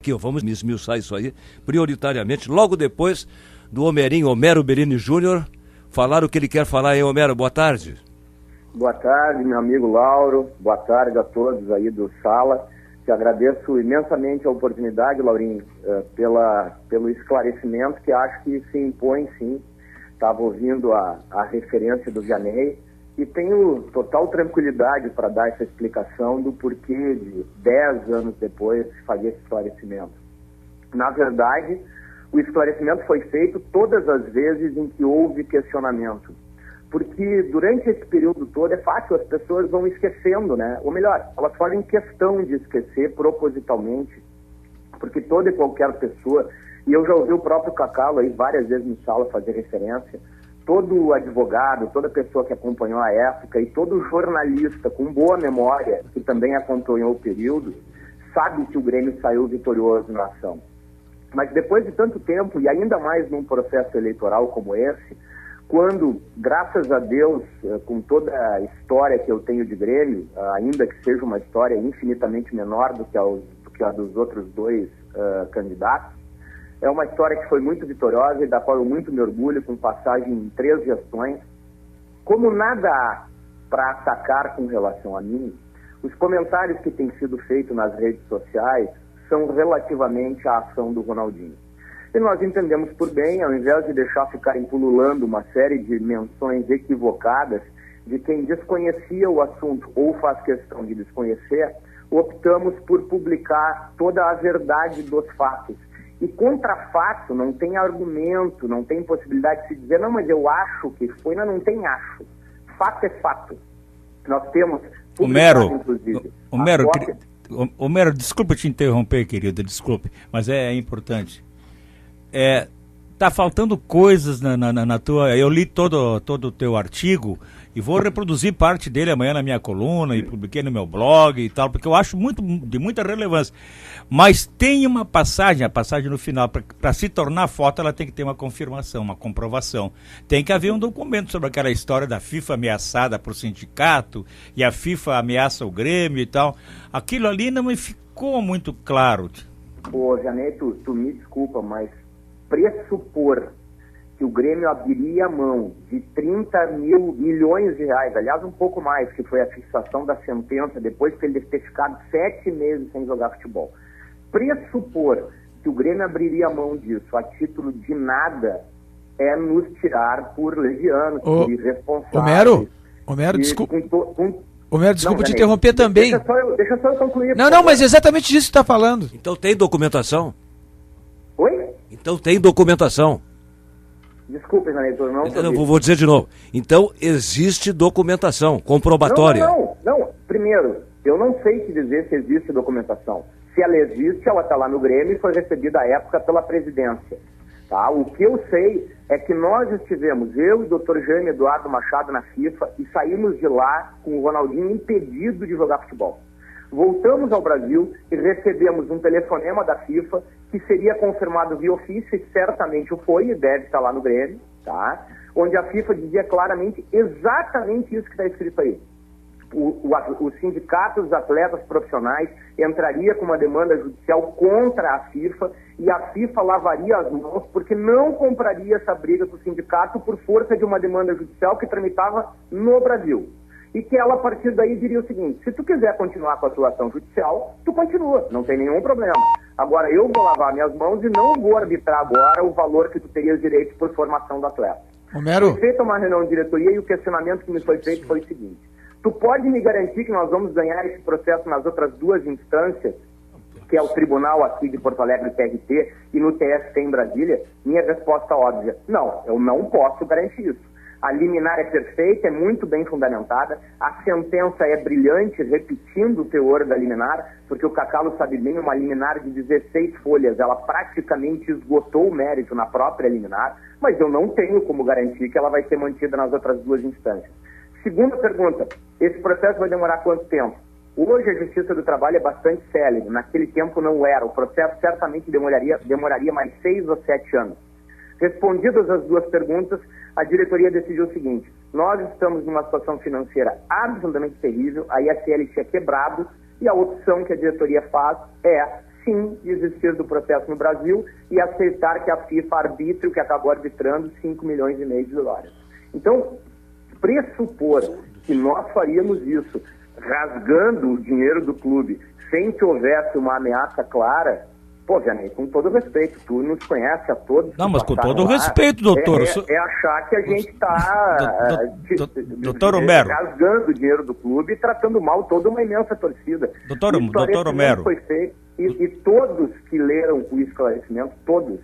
que vamos esmiuçar isso aí, prioritariamente, logo depois do Homero Berini Júnior, falar o que ele quer falar, hein, Homero? Boa tarde. Boa tarde, meu amigo Lauro. Boa tarde a todos aí do Sala. Te agradeço imensamente a oportunidade, Laurinho, pelo esclarecimento que acho que se impõe, sim. Estava ouvindo a referência do Vianney e tenho total tranquilidade para dar essa explicação do porquê de 10 anos depois fazer esse esclarecimento. Na verdade, o esclarecimento foi feito todas as vezes em que houve questionamento. Porque durante esse período todo é fácil, as pessoas vão esquecendo, né? Ou melhor, elas fazem questão de esquecer propositalmente, porque toda e qualquer pessoa, e eu já ouvi o próprio Cacalo aí várias vezes no Sala fazer referência, todo advogado, toda pessoa que acompanhou a época e todo jornalista com boa memória, que também acompanhou o período, sabe que o Grêmio saiu vitorioso na ação. Mas depois de tanto tempo, e ainda mais num processo eleitoral como esse, quando, graças a Deus, com toda a história que eu tenho de Grêmio, ainda que seja uma história infinitamente menor do que a dos outros dois candidatos, é uma história que foi muito vitoriosa e da qual eu muito me orgulho, com passagem em 3 gestões. Como nada há para atacar com relação a mim, os comentários que têm sido feitos nas redes sociais são relativamente à ação do Ronaldinho. E nós entendemos por bem, ao invés de deixar ficarem pululando uma série de menções equivocadas de quem desconhecia o assunto ou faz questão de desconhecer, optamos por publicar toda a verdade dos fatos. E contra fato não tem argumento, não tem possibilidade de se dizer, não, mas eu acho que foi, não tem acho. Fato é fato. Nós temos... Homero, desculpa te interromper, querido, desculpe, mas é importante. Tá faltando coisas na tua... Eu li todo o teu artigo e vou reproduzir parte dele amanhã na minha coluna e publiquei no meu blog e tal, porque eu acho de muita relevância. Mas tem uma passagem, a passagem no final, para se tornar foto, ela tem que ter uma confirmação, uma comprovação. Tem que haver um documento sobre aquela história da FIFA ameaçada por sindicato e a FIFA ameaça o Grêmio e tal. Aquilo ali não me ficou muito claro. Ô, Janeto, tu me desculpa, mas pressupor que o Grêmio abriria a mão de 30 mil milhões de reais, aliás, um pouco mais, que foi a fixação da sentença, depois que ele ter ficado 7 meses sem jogar futebol. Pressupor que o Grêmio abriria a mão disso a título de nada é nos tirar por levianos, por irresponsáveis. Homero, desculpa. Homero, desculpa te interromper também. Deixa só eu concluir. Não, mas exatamente disso que tu está falando. Então tem documentação? Oi? Então tem documentação. Desculpe, Janeto, não vou dizer de novo. Então existe documentação comprobatória. Não. Primeiro, eu não sei te dizer se existe documentação. Se ela existe, ela está lá no Grêmio e foi recebida à época pela presidência. Tá? O que eu sei é que nós estivemos, eu e o Dr. Jânio Eduardo Machado, na FIFA, e saímos de lá com o Ronaldinho impedido de jogar futebol. Voltamos ao Brasil e recebemos um telefonema da FIFA que seria confirmado via ofício, e certamente o foi, e deve estar lá no Grêmio, tá? Onde a FIFA dizia claramente exatamente isso que está escrito aí. O sindicato dos atletas profissionais entraria com uma demanda judicial contra a FIFA e a FIFA lavaria as mãos porque não compraria essa briga com o sindicato por força de uma demanda judicial que tramitava no Brasil. E que ela, a partir daí, diria o seguinte: se tu quiser continuar com a tua ação judicial, tu continua, não tem nenhum problema. Agora, eu vou lavar minhas mãos e não vou arbitrar agora o valor que tu terias direito por formação do atleta. Homero. Foi feita uma reunião de diretoria e o questionamento que me foi feito foi o seguinte: tu pode me garantir que nós vamos ganhar esse processo nas outras 2 instâncias, que é o tribunal aqui de Porto Alegre, TRT, e no TST em Brasília? Minha resposta óbvia: não, eu não posso garantir isso. A liminar é perfeita, é muito bem fundamentada, a sentença é brilhante, repetindo o teor da liminar, porque o Cacalo sabe bem, uma liminar de 16 folhas, ela praticamente esgotou o mérito na própria liminar, mas eu não tenho como garantir que ela vai ser mantida nas outras 2 instâncias. Segunda pergunta: esse processo vai demorar quanto tempo? Hoje a Justiça do Trabalho é bastante célere, naquele tempo não era, o processo certamente demoraria mais 6 ou 7 anos. Respondidas as 2 perguntas, a diretoria decidiu o seguinte: nós estamos numa situação financeira absolutamente terrível, a ISL tinha quebrado, e a opção que a diretoria faz é, sim, desistir do processo no Brasil e aceitar que a FIFA arbitre o que acabou arbitrando 5,5 milhões de dólares. Então, pressupor que nós faríamos isso rasgando o dinheiro do clube sem que houvesse uma ameaça clara, pô, Janei, com todo respeito, tu nos conhece a todos. Não, mas com todo o respeito, doutor. É achar que a gente está doutor Homero, rasgando o dinheiro do clube e tratando mal toda uma imensa torcida. Doutor Homero. Foi feito, e todos que leram o esclarecimento, todos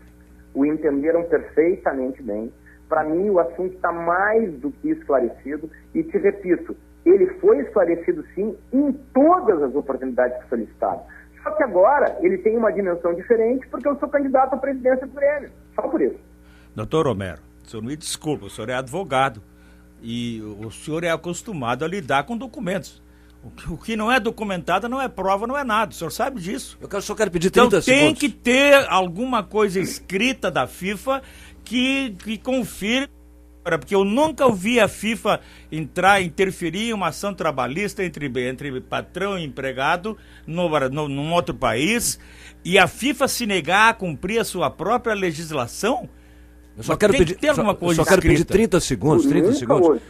o entenderam perfeitamente bem. Para mim, o assunto está mais do que esclarecido e, te repito, ele foi esclarecido, sim, em todas as oportunidades que solicitaram. Só que agora ele tem uma dimensão diferente porque eu sou candidato à presidência do Grêmio. Só por isso. Doutor Homero, o senhor me desculpa, o senhor é advogado e o senhor é acostumado a lidar com documentos. O que não é documentado não é prova, não é nada. O senhor sabe disso. Só quero pedir 30 segundos. Então tem que ter alguma coisa escrita da FIFA que confirme, porque eu nunca ouvi a FIFA interferir em uma ação trabalhista entre patrão e empregado num outro país, e a FIFA se negar a cumprir a sua própria legislação. Eu só quero pedir, alguma coisa só quero pedir 30 segundos, 30 segundos.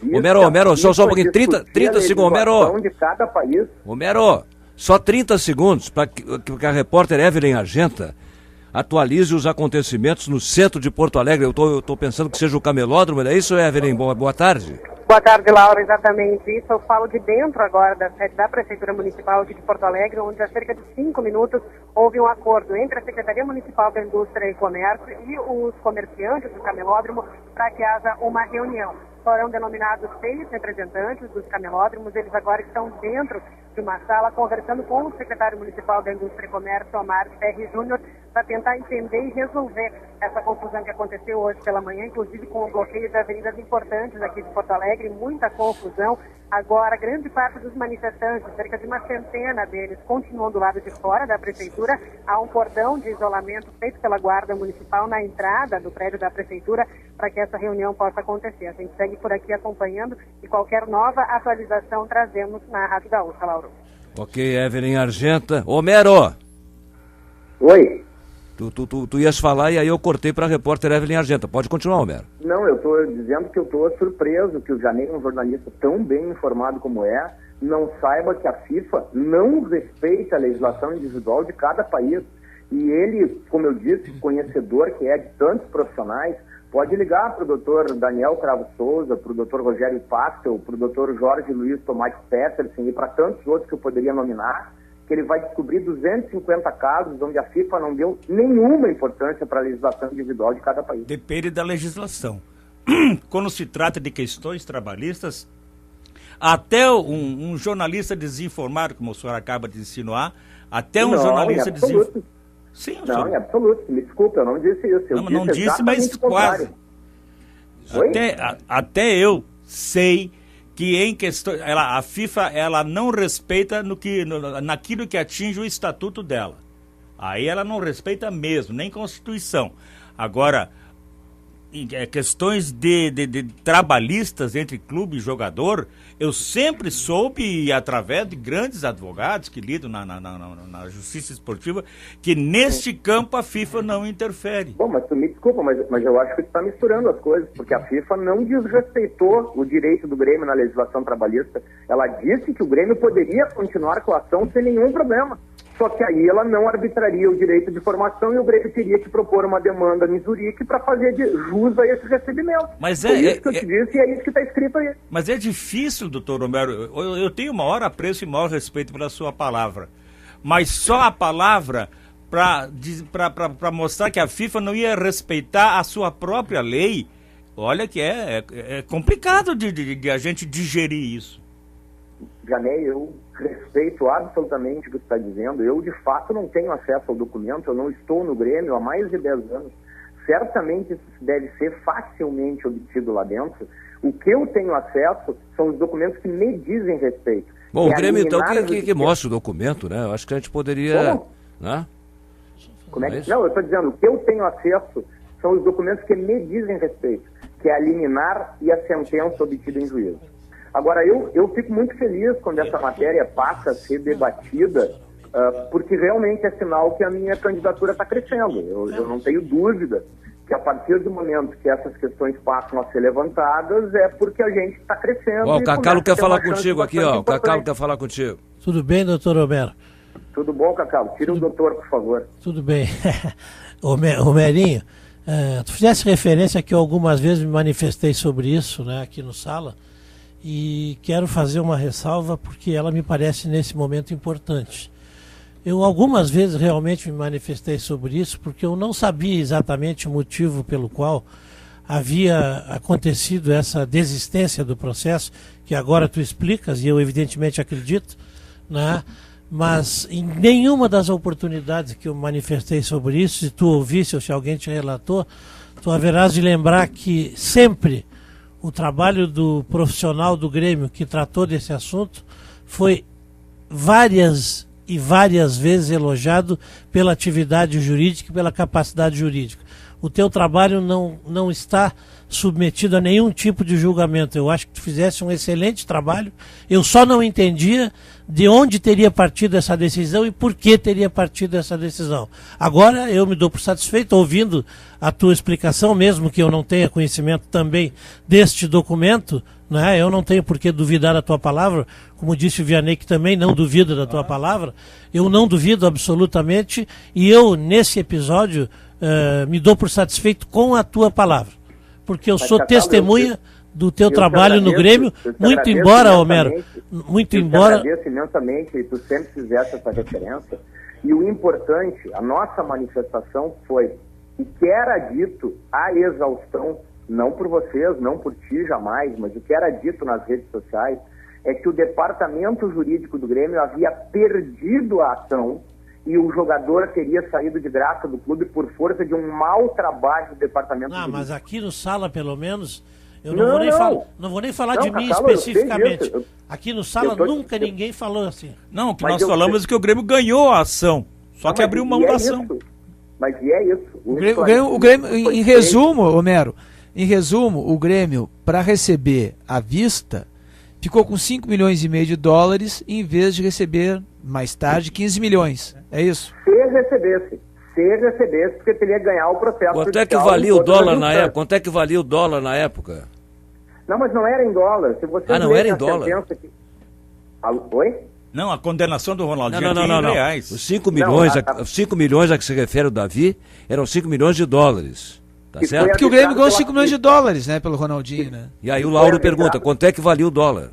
Homero, só um pouquinho, 30 segundos, Homero. De cada país. Homero, só 30 segundos para que a repórter Evelyn Argenta atualize os acontecimentos no centro de Porto Alegre. Eu tô pensando que seja o camelódromo, é isso, Evelyn? Boa tarde. Boa tarde, Laura, exatamente isso. Eu falo de dentro agora da sede da Prefeitura Municipal de Porto Alegre, onde há cerca de 5 minutos houve um acordo entre a Secretaria Municipal da Indústria e Comércio e os comerciantes do camelódromo para que haja uma reunião. Foram denominados 6 representantes dos camelódromos, eles agora estão dentro de uma sala conversando com o secretário municipal da Indústria e Comércio, Omar Ferri Júnior, para tentar entender e resolver essa confusão que aconteceu hoje pela manhã, inclusive com o bloqueio de avenidas importantes aqui de Porto Alegre, muita confusão. Agora, grande parte dos manifestantes, cerca de uma centena deles, continuam do lado de fora da prefeitura. Há um cordão de isolamento feito pela Guarda Municipal na entrada do prédio da prefeitura para que essa reunião possa acontecer. A gente segue por aqui acompanhando e qualquer nova atualização trazemos na Rádio Gaúcha, Lauro. Ok, Evelyn Argenta. Homero! Oi. Tu ias falar e aí eu cortei para a repórter Evelyn Argenta. Pode continuar, Homero. Não, eu estou dizendo que eu estou surpreso que o Janei, um jornalista tão bem informado como não saiba que a FIFA não respeita a legislação individual de cada país. E ele, como eu disse, conhecedor que é de tantos profissionais, pode ligar para o doutor Daniel Cravo Souza, para o doutor Rogério Pastel, para o doutor Jorge Luiz Tomate Petersen e para tantos outros que eu poderia nominar, que ele vai descobrir 250 casos onde a FIFA não deu nenhuma importância para a legislação individual de cada país. Depende da legislação. Quando se trata de questões trabalhistas, até um jornalista desinformado, como o senhor acaba de insinuar, até um jornalista desinformado... Sim, não, em absoluto. Me desculpa, eu não disse isso. Eu não disse, mas quase. Até eu sei que em questão, a FIFA ela não respeita naquilo que atinge o estatuto dela. Aí ela não respeita mesmo, nem Constituição. Agora, questões de trabalhistas entre clube e jogador, eu sempre soube, através de grandes advogados que lidam na justiça esportiva, que neste campo a FIFA não interfere. Bom, mas tu me desculpa, mas eu acho que tu está misturando as coisas, porque a FIFA não desrespeitou o direito do Grêmio na legislação trabalhista. Ela disse que o Grêmio poderia continuar com a ação sem nenhum problema. Só que aí ela não arbitraria o direito de formação e o Grêmio teria que propor uma demanda em Zurique para fazer jus a esse recebimento. Mas Foi isso que eu te disse e é isso que está escrito aí. Mas é difícil, doutor Romero. Eu tenho maior apreço e maior respeito pela sua palavra. Mas só a palavra para mostrar que a FIFA não ia respeitar a sua própria lei, olha que é complicado de a gente digerir isso. Janei, eu respeito absolutamente o que você está dizendo. Eu, de fato, não tenho acesso ao documento, eu não estou no Grêmio há mais de 10 anos. Certamente isso deve ser facilmente obtido lá dentro. O que eu tenho acesso são os documentos que me dizem respeito. Bom, o Grêmio, então, que mostra o documento, né? Eu acho que a gente poderia... Como? Né? Como é que... Não, eu estou dizendo, o que eu tenho acesso são os documentos que me dizem respeito, que é a liminar e a sentença obtida em juízo. Agora, eu fico muito feliz quando essa matéria passa a ser debatida porque realmente é sinal que a minha candidatura está crescendo. Eu não tenho dúvida que a partir do momento que essas questões passam a ser levantadas é porque a gente está crescendo. O Cacalo quer falar contigo aqui, ó. O Cacalo quer falar contigo. Tudo bem, doutor Homero? Tudo bom, Cacalo? Tira o doutor, por favor. Tudo bem. Homerinho, tu fizesse referência que eu algumas vezes me manifestei sobre isso, né, aqui no Sala, e quero fazer uma ressalva porque ela me parece nesse momento importante. Eu algumas vezes realmente me manifestei sobre isso porque eu não sabia exatamente o motivo pelo qual havia acontecido essa desistência do processo, que agora tu explicas, e eu evidentemente acredito, né? Mas em nenhuma das oportunidades que eu manifestei sobre isso, se tu ouvisse ou se alguém te relatou, tu haverás de lembrar que sempre o trabalho do profissional do Grêmio que tratou desse assunto foi várias e várias vezes elogiado pela atividade jurídica e pela capacidade jurídica. O teu trabalho não está submetido a nenhum tipo de julgamento. Eu acho que tu fizesse um excelente trabalho. Eu só não entendia de onde teria partido essa decisão e por que teria partido essa decisão. Agora eu me dou por satisfeito ouvindo a tua explicação, mesmo que eu não tenha conhecimento também deste documento, né? Eu não tenho por que duvidar da tua palavra, como disse o Vianney, que também não duvida da tua palavra. Eu não duvido absolutamente e eu, nesse episódio, me dou por satisfeito com a tua palavra, porque eu sou testemunha do teu trabalho no Grêmio, muito embora, Homero, muito embora... Eu te agradeço imensamente e tu sempre fizesse essa referência, e o importante, a nossa manifestação foi, e que era dito à exaustão, não por vocês, não por ti jamais, mas o que era dito nas redes sociais, é que o departamento jurídico do Grêmio havia perdido a ação e o jogador teria saído de graça do clube por força de um mau trabalho do departamento jurídico. Mas aqui no Sala, pelo menos, eu não vou nem falar de mim especificamente. Aqui no Sala nunca ninguém falou assim. Não, o que nós falamos é que o Grêmio ganhou a ação, só que abriu mão da ação. Mas e é isso. O Grêmio, em resumo, Homero, o Grêmio, para receber à vista, ficou com 5 milhões e meio de dólares em vez de receber mais tarde 15 milhões. É isso? Se recebesse, porque teria que ganhar o processo. Quanto é que valia o dólar na época? Quanto é que valia o dólar na época? Não, mas não era em dólar. Se você não era em dólar. Oi? Não, a condenação do Ronaldinho não. Reais. Os 5 milhões a que se refere o Davi eram 5 milhões de dólares. Tá certo? Porque o Grêmio ganhou 5 milhões de dólares, né, pelo Ronaldinho, né? E aí o Lauro pergunta, quanto é que valia o dólar?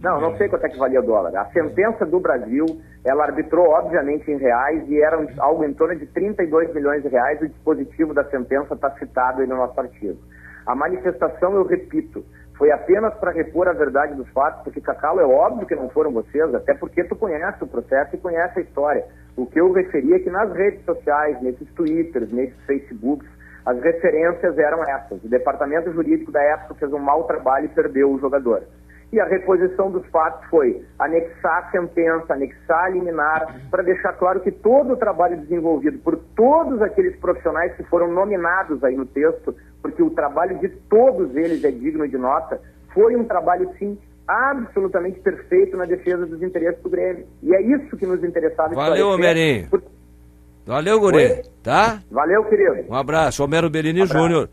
Não sei quanto é que valia o dólar. A sentença do Brasil, ela arbitrou, obviamente, em reais e era algo em torno de 32 milhões de reais. O dispositivo da sentença está citado aí no nosso artigo. A manifestação, eu repito, foi apenas para repor a verdade dos fatos, porque, Cacalo, é óbvio que não foram vocês, até porque tu conhece o processo e conhece a história. O que eu referi é que nas redes sociais, nesses Twitters, nesses Facebooks, as referências eram essas. O departamento jurídico da época fez um mau trabalho e perdeu o jogador. E a reposição dos fatos foi anexar a sentença, anexar a liminar, para deixar claro que todo o trabalho desenvolvido por todos aqueles profissionais que foram nominados aí no texto, porque o trabalho de todos eles é digno de nota, foi um trabalho, sim, absolutamente perfeito na defesa dos interesses do Grêmio. E é isso que nos interessava. Valeu, Homerinho. Valeu, guri. Tá? Valeu, querido. Um abraço. Homero Bellini Júnior.